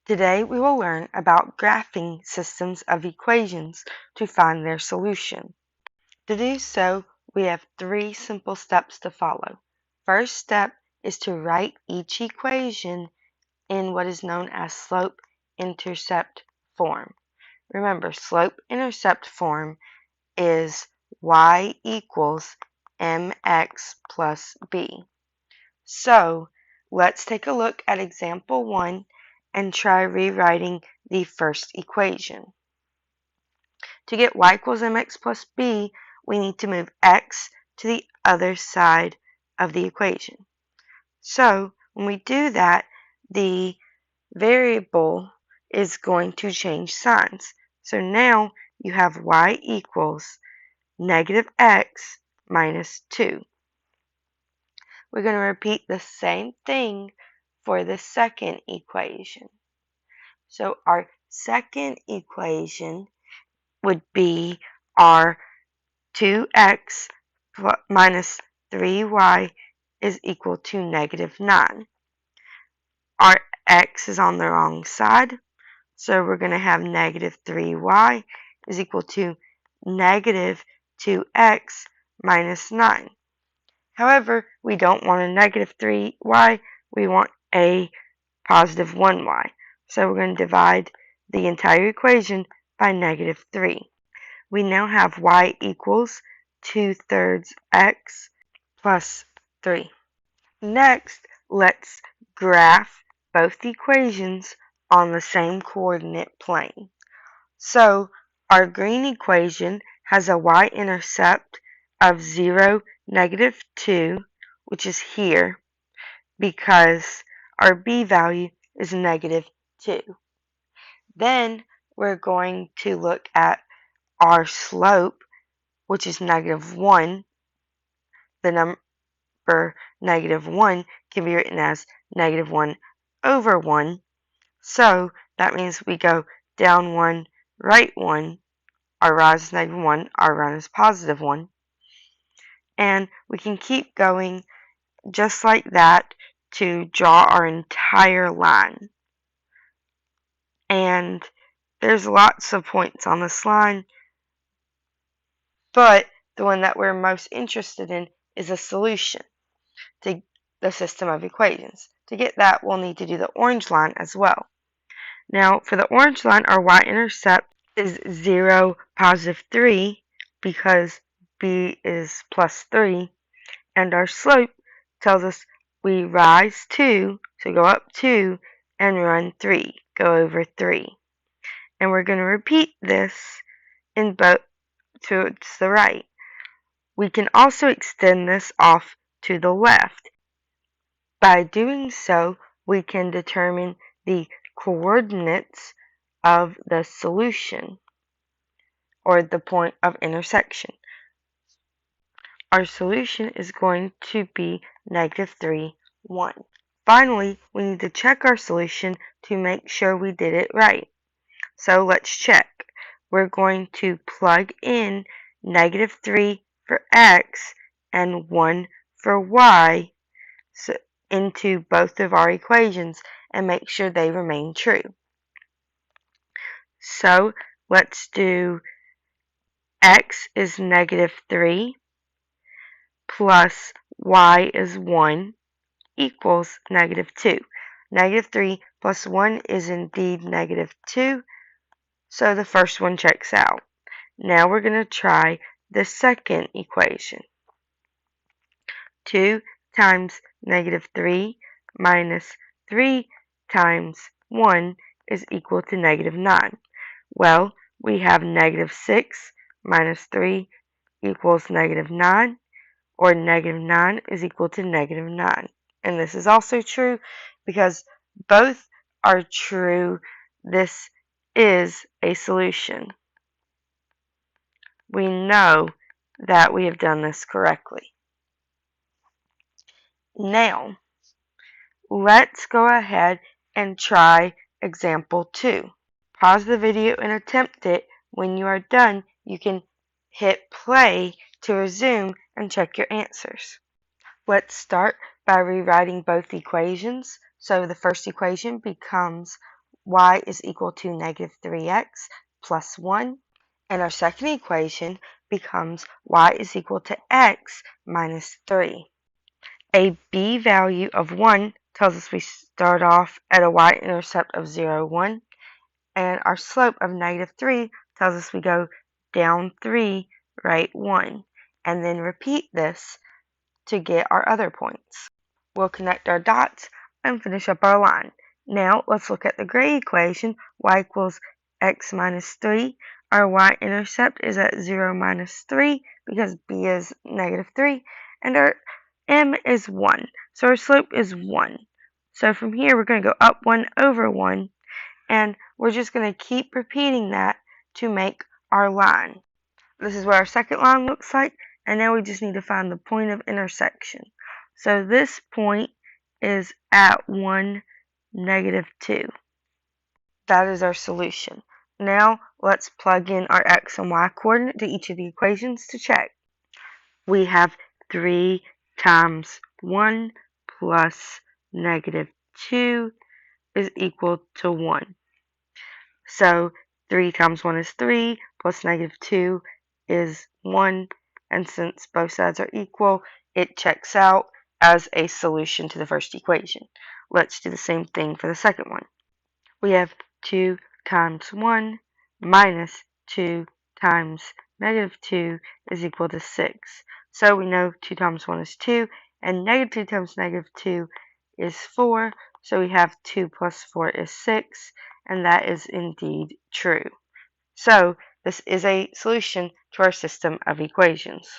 Today we will learn about graphing systems of equations to find their solution. To do so, we have three simple steps to follow. First step is to write each equation in what is known as slope-intercept form. Remember, slope-intercept form is y equals mx plus b. So let's take a look at example 1 and try rewriting the first equation. To get y equals mx plus b, we need to move x to the other side of the equation. So when we do that, the variable is going to change signs. So now you have y equals negative x minus 2. We're going to repeat the same thing for the second equation. So our second equation would be our 2x minus 3y is equal to negative 9. Our x is on the wrong side, so we're going to have negative 3y is equal to negative 2x minus 9. However, we don't want a negative 3y, we want a positive 1y. So we're going to divide the entire equation by negative 3. We now have y equals 2/3 x plus 3. Next, let's graph both equations on the same coordinate plane. So our green equation has a y-intercept of 0, negative 2, which is here, because our b value is negative 2. Then we're going to look at our slope, which is negative 1. The number negative 1 can be written as negative 1 over 1. So that means we go down 1, right 1. Our rise is negative 1, our run is positive 1. And we can keep going just like that to draw our entire line. And there's lots of points on this line, but the one that we're most interested in is a solution to the system of equations. To get that, we'll need to do the orange line as well. Now, for the orange line, our y-intercept is 0, positive 3, because b is plus 3, and our slope tells us we rise 2, so go up 2, and run 3, go over 3. And we're going to repeat this in both towards the right. We can also extend this off to the left. By doing so, we can determine the coordinates of the solution, or the point of intersection. Our solution is going to be negative 3, 1. Finally, we need to check our solution to make sure we did it right. So let's check. We're going to plug in negative 3 for x and 1 for y into both of our equations and make sure they remain true. So let's do x is negative 3 plus y is 1 equals negative 2. Negative 3 plus 1 is indeed negative 2, so the first one checks out. Now we're going to try the second equation. 2 times negative 3 minus 3 times 1 is equal to negative 9. Well, we have negative 6 minus 3 equals negative 9, or negative 9 is equal to negative 9. And this is also true because both are true. This is a solution. We know that we have done this correctly. Now, let's go ahead and try example 2. Pause the video and attempt it. When you are done, you can hit play to resume and check your answers. Let's start by rewriting both equations. So the first equation becomes y is equal to negative 3x plus 1. And our second equation becomes y is equal to x minus 3. A b value of 1 tells us we start off at a y-intercept of 0, 1. And our slope of negative 3 tells us we go down 3, right 1. And then repeat this to get our other points. We'll connect our dots and finish up our line. Now let's look at the gray equation, y equals x minus 3. Our y-intercept is at 0 minus 3 because b is negative 3, and our m is 1. So our slope is 1. So from here we're going to go up 1 over 1, and we're just going to keep repeating that to make our line. This is what our second line looks like, and now we just need to find the point of intersection. So this point is at 1, negative 2. That is our solution. Now let's plug in our x and y coordinate to each of the equations to check. We have 3 times 1 plus negative 2 is equal to 1. So 3 times 1 is 3, plus negative 2 is 1, and since both sides are equal, it checks out as a solution to the first equation. Let's do the same thing for the second one. We have 2 times 1 minus 2 times negative 2 is equal to 6. So we know 2 times 1 is 2, and negative 2 times negative 2 is 4. So we have 2 plus 4 is 6, and that is indeed true. So this is a solution to our system of equations.